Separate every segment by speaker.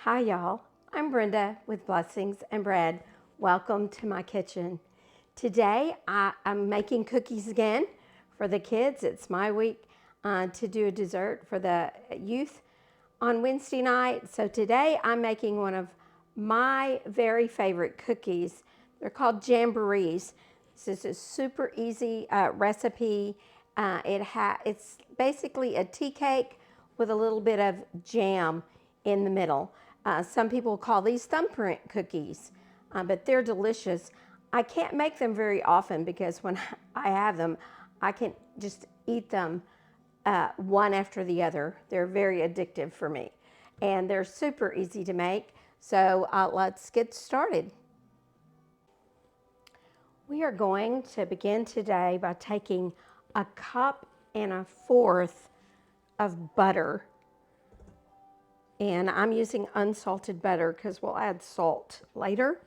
Speaker 1: Hi y'all, I'm Brenda with Blessings and Bread. Welcome to my kitchen. Today I'm making cookies again for the kids. It's my week to do a dessert for the youth on Wednesday night. So today I'm making one of my very favorite cookies. They're called Jamborees. This is a super easy recipe. It's basically a tea cake with a little bit of jam in the middle. Some people call these thumbprint cookies, but they're delicious. I can't make them very often because when I have them, I can just eat them one after the other. They're very addictive for me, and they're super easy to make. So let's get started. We are going to begin today by taking a cup and a fourth of butter. And I'm using unsalted butter because we'll add salt later.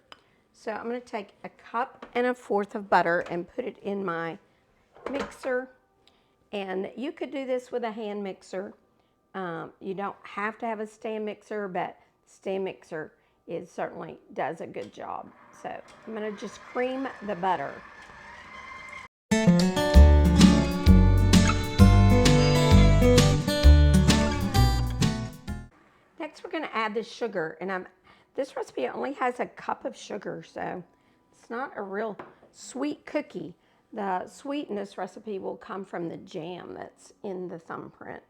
Speaker 1: So I'm going to take a cup and a fourth of butter and put it in my mixer. And you could do this with a hand mixer. You don't have to have a stand mixer, but stand mixer certainly does a good job. So I'm going to just cream the butter. Next, we're going to add the sugar, and this recipe only has a cup of sugar, so it's not a real sweet cookie. The sweet in this recipe will come from the jam that's in the thumbprint.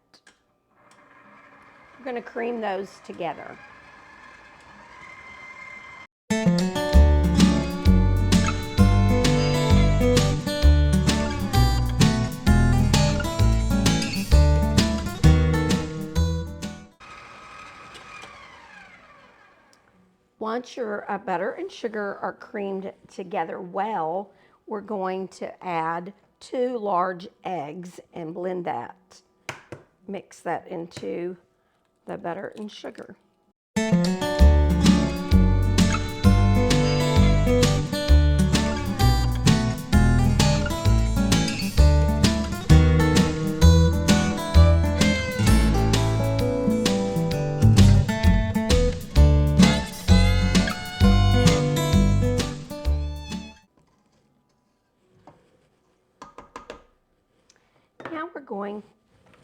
Speaker 1: We're going to cream those together. Once your butter and sugar are creamed together well, we're going to add 2 large eggs and blend that. Mix that into the butter and sugar. Now we're going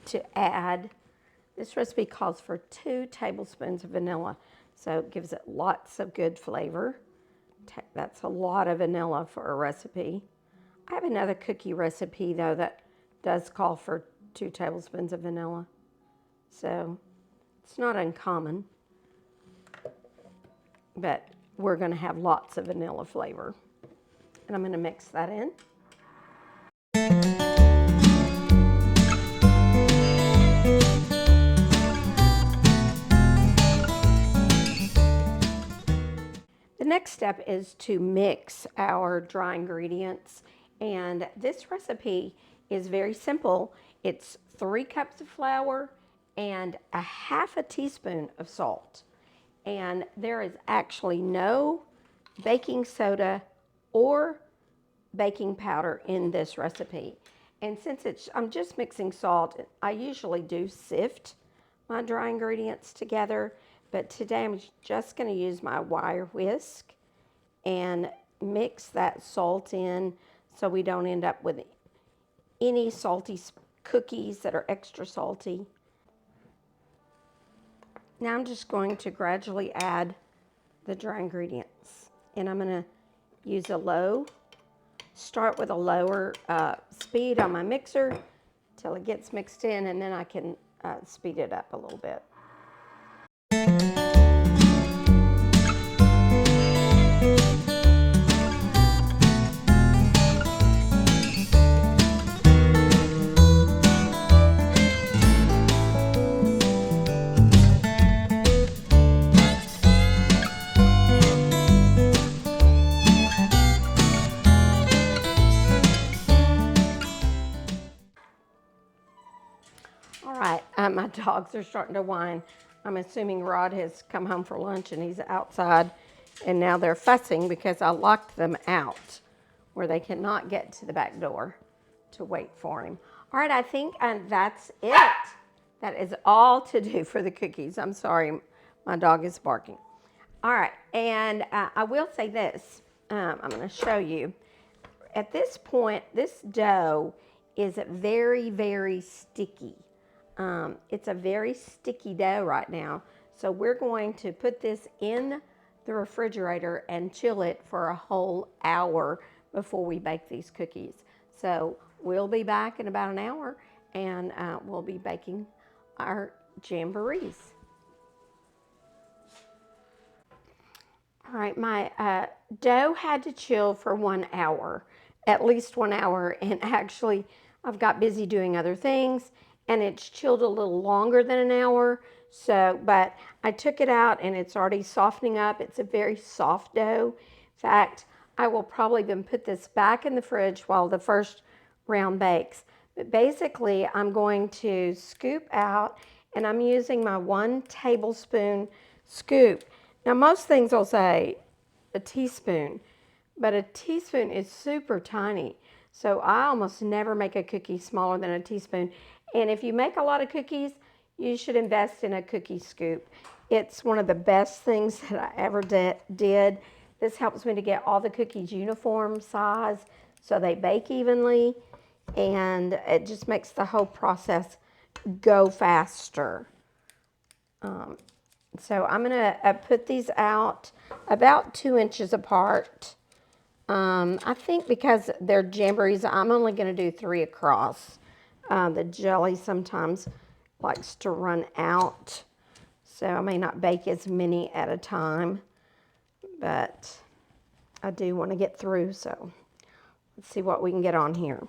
Speaker 1: to add, this recipe calls for 2 tablespoons of vanilla, so it gives it lots of good flavor. That's a lot of vanilla for a recipe. I have another cookie recipe though that does call for 2 tablespoons of vanilla, so it's not uncommon, but we're going to have lots of vanilla flavor. And I'm going to mix that in. The next step is to mix our dry ingredients, and this recipe is very simple. It's 3 cups of flour and a half a teaspoon of salt, and there is actually no baking soda or baking powder in this recipe. And since I'm just mixing salt, I usually do sift my dry ingredients together, but today I'm just going to use my wire whisk and mix that salt in so we don't end up with any salty cookies that are extra salty. Now I'm just going to gradually add the dry ingredients, and I'm going to use start with a lower speed on my mixer till it gets mixed in, and then I can speed it up a little bit. All right, my dogs are starting to whine. I'm assuming Rod has come home for lunch and he's outside, and now they're fussing because I locked them out where they cannot get to the back door to wait for him. All right, I think that's it. That is all to do for the cookies. I'm sorry, My dog is barking. All right, and I will say this. I'm going to show you. At this point, this dough is very, very sticky. It's a very sticky dough right now. So we're going to put this in the refrigerator and chill it for a whole hour before we bake these cookies. So we'll be back in about an hour, and we'll be baking our jamborees. All right, my dough had to chill for 1 hour, at least 1 hour, and actually I've got busy doing other things, and it's chilled a little longer than an hour. So, but I took it out and it's already softening up. It's a very soft dough. In fact, I will probably even put this back in the fridge while the first round bakes. But basically, I'm going to scoop out, and I'm using my 1 tablespoon scoop. Now, most things will say a teaspoon, but a teaspoon is super tiny. So I almost never make a cookie smaller than a teaspoon. And if you make a lot of cookies, you should invest in a cookie scoop. It's one of the best things that I ever did. This helps me to get all the cookies uniform size so they bake evenly, and it just makes the whole process go faster. So I'm going to put these out about 2 inches apart. I think because they're jamborees, I'm only going to do 3 across. The jelly sometimes likes to run out, so I may not bake as many at a time, but I do want to get through, so let's see what we can get on here.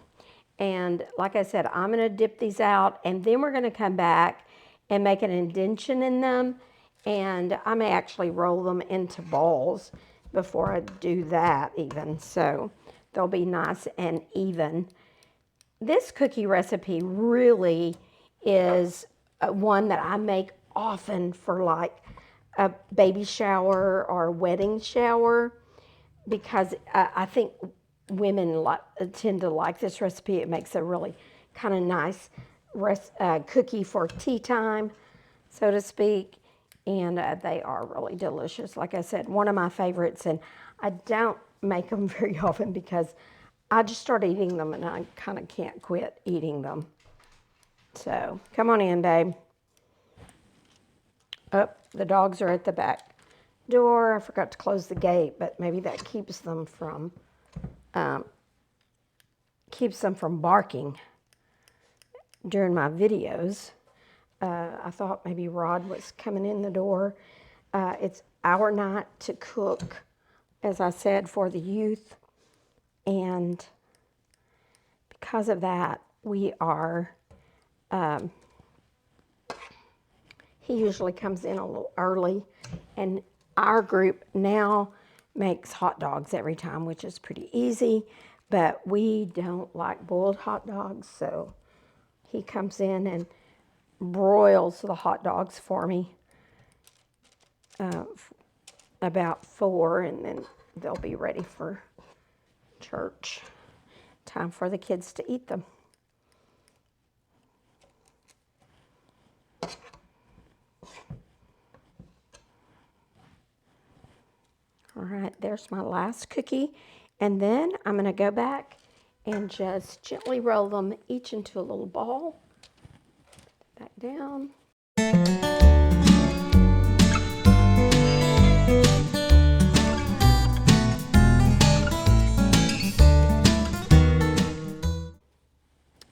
Speaker 1: And like I said, I'm going to dip these out, and then we're going to come back and make an indentation in them, and I may actually roll them into balls before I do that even, so they'll be nice and even. This cookie recipe really is one that I make often for like a baby shower or a wedding shower, because I think women tend to like this recipe. It makes a really kind of nice cookie for tea time, so to speak. And they are really delicious. Like I said, one of my favorites, and I don't make them very often because I just start eating them and I kind of can't quit eating them. So come on in, babe. Oh, the dogs are at the back door. I forgot to close the gate, but maybe that keeps them from barking during my videos. I thought maybe Rod was coming in the door. It's our night to cook, as I said, for the youth. And because of that, we are, he usually comes in a little early. And our group now makes hot dogs every time, which is pretty easy. But we don't like boiled hot dogs, so he comes in and broils the hot dogs for me about 4, and then they'll be ready for church. Time for the kids to eat them. All right, there's my last cookie, and then I'm going to go back and just gently roll them each into a little ball. Back down.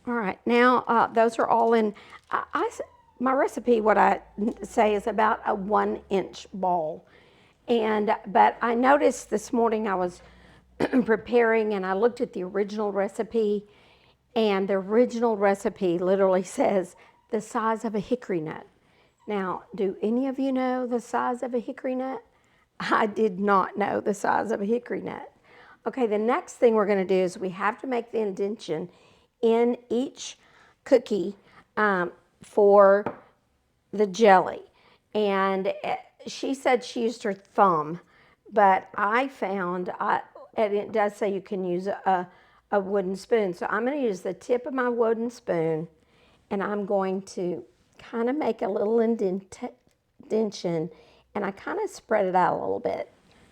Speaker 1: All right, now those are all in. My recipe, what I say, is about a 1-inch ball. But I noticed this morning I was preparing and I looked at the original recipe, and the original recipe literally says the size of a hickory nut. Now, do any of you know the size of a hickory nut? I did not know the size of a hickory nut. Okay, the next thing we're going to do is we have to make the indentation in each cookie for the jelly. And she said she used her thumb, but I found, and it does say you can use a wooden spoon. So I'm going to use the tip of my wooden spoon, and I'm going to kind of make a little indentation And I kind of spread it out a little bit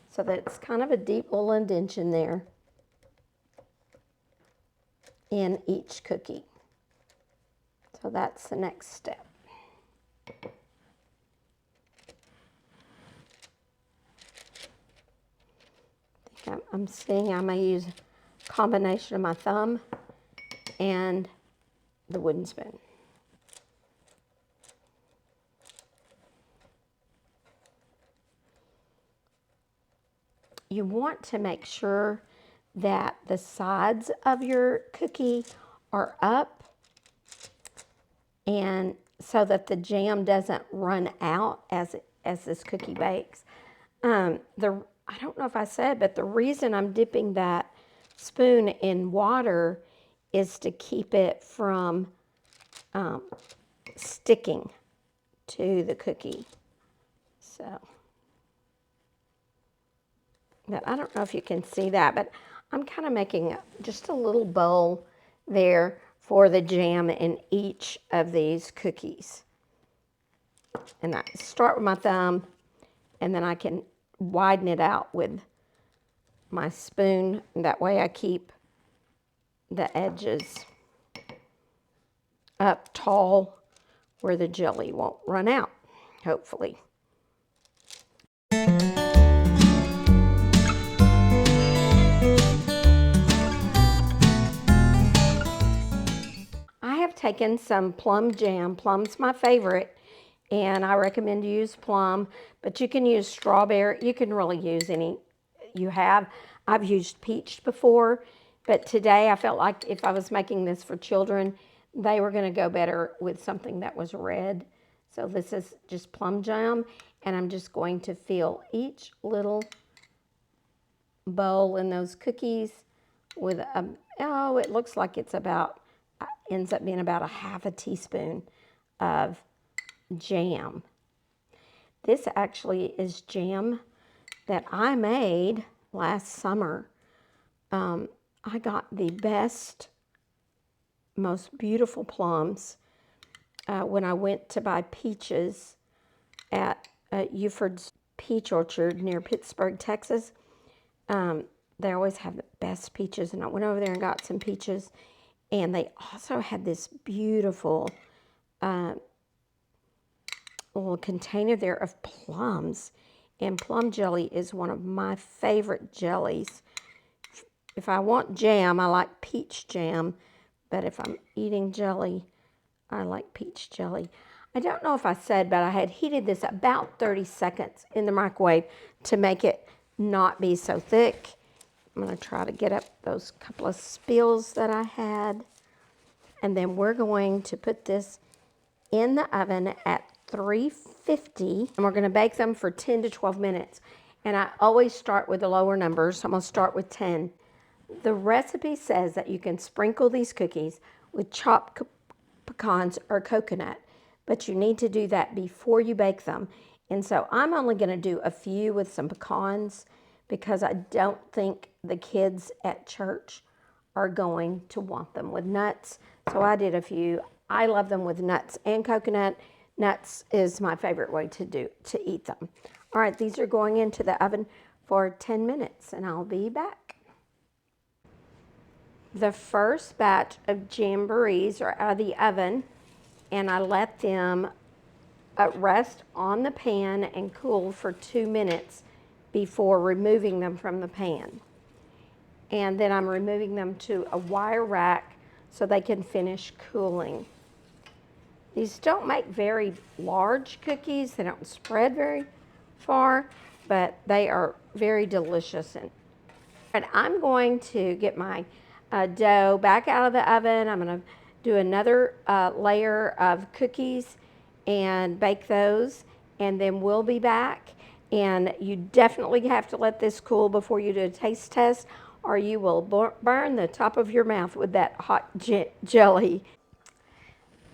Speaker 1: so that it's kind of a deep little indentation there in each cookie. So that's the next step. I'm seeing I may use a combination of my thumb and the wooden spoon. You want to make sure that the sides of your cookie are up, and so that the jam doesn't run out as this cookie bakes. I don't know if I said, but the reason I'm dipping that spoon in water is to keep it from sticking to the cookie. So, but I don't know if you can see that, but I'm kind of making just a little bowl there for the jam in each of these cookies. And I start with my thumb, and then I can widen it out with my spoon. That way I keep the edges up tall where the jelly won't run out, hopefully. I have taken some plum jam. Plum's my favorite, and I recommend you use plum, but you can use strawberry. You can really use any you have. I've used peach before, but today I felt like if I was making this for children, they were going to go better with something that was red. So this is just plum jam, and I'm just going to fill each little bowl in those cookies with it looks like it's about, ends up being about a half a teaspoon of jam. This actually is jam that I made last summer. I got the best, most beautiful plums when I went to buy peaches at Uford's Peach Orchard near Pittsburgh, Texas. They always have the best peaches, and I went over there and got some peaches, and they also had this beautiful little container there of plums, and plum jelly is one of my favorite jellies. If I want jam, I like peach jam, but if I'm eating jelly, I like peach jelly. I don't know if I said, but I had heated this about 30 seconds in the microwave to make it not be so thick. I'm going to try to get up those couple of spills that I had. And then we're going to put this in the oven at 350, and we're going to bake them for 10 to 12 minutes. And I always start with the lower numbers, so I'm going to start with 10. The recipe says that you can sprinkle these cookies with chopped pecans or coconut, but you need to do that before you bake them. And so I'm only going to do a few with some pecans because I don't think the kids at church are going to want them with nuts. So I did a few. I love them with nuts and coconut. Nuts is my favorite way to eat them. All right, these are going into the oven for 10 minutes, and I'll be back. The first batch of jamborees are out of the oven, and I let them rest on the pan and cool for 2 minutes before removing them from the pan. And then I'm removing them to a wire rack so they can finish cooling. These don't make very large cookies. They don't spread very far, but they are very delicious. And I'm going to get my dough back out of the oven. I'm going to do another layer of cookies and bake those, and then we'll be back. And you definitely have to let this cool before you do a taste test, or you will burn the top of your mouth with that hot jelly.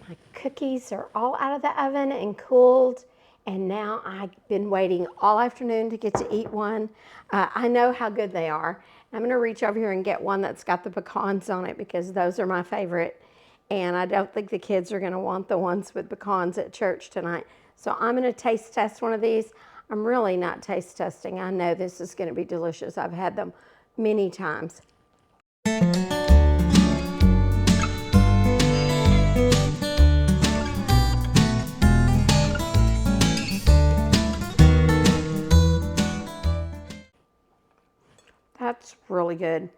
Speaker 1: My cookies are all out of the oven and cooled, and now I've been waiting all afternoon to get to eat one. I know how good they are. I'm going to reach over here and get one that's got the pecans on it because those are my favorite, and I don't think the kids are going to want the ones with pecans at church tonight. So I'm going to taste test one of these. I'm really not taste testing. I know this is going to be delicious. I've had them many times. That's really good.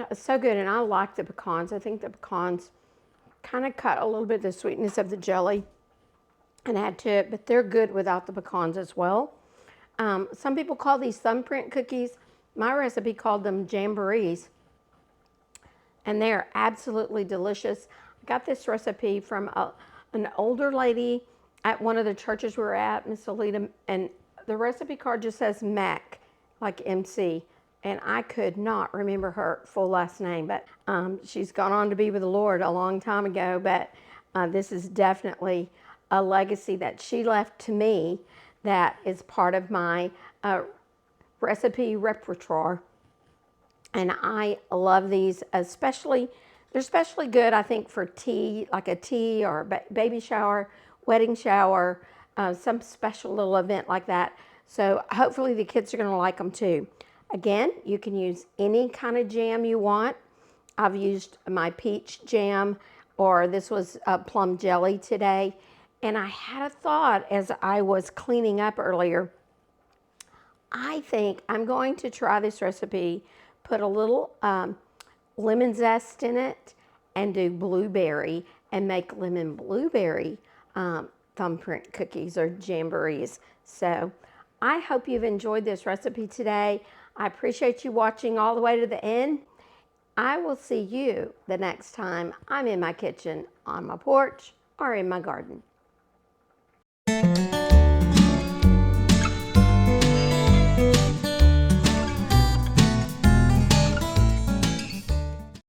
Speaker 1: It's so good, and I like the pecans. I think the pecans kind of cut a little bit of the sweetness of the jelly and add to it, but they're good without the pecans as well. Some people call these thumbprint cookies. My recipe called them jamborees, and they are absolutely delicious. I got this recipe from an older lady at one of the churches we were at, Miss Alita, and the recipe card just says Mac, like MC, and I could not remember her full last name, but she's gone on to be with the Lord a long time ago, but this is definitely a legacy that she left to me that is part of my recipe repertoire. And I love these, especially, they're especially good, I think, for tea, like a tea or baby shower, wedding shower, some special little event like that. So hopefully the kids are going to like them too. Again, you can use any kind of jam you want. I've used my peach jam, or this was plum jelly today. And I had a thought as I was cleaning up earlier. I think I'm going to try this recipe, put a little lemon zest in it, and do blueberry and make lemon blueberry thumbprint cookies or jamborees. So I hope you've enjoyed this recipe today. I appreciate you watching all the way to the end. I will see you the next time I'm in my kitchen, on my porch, or in my garden.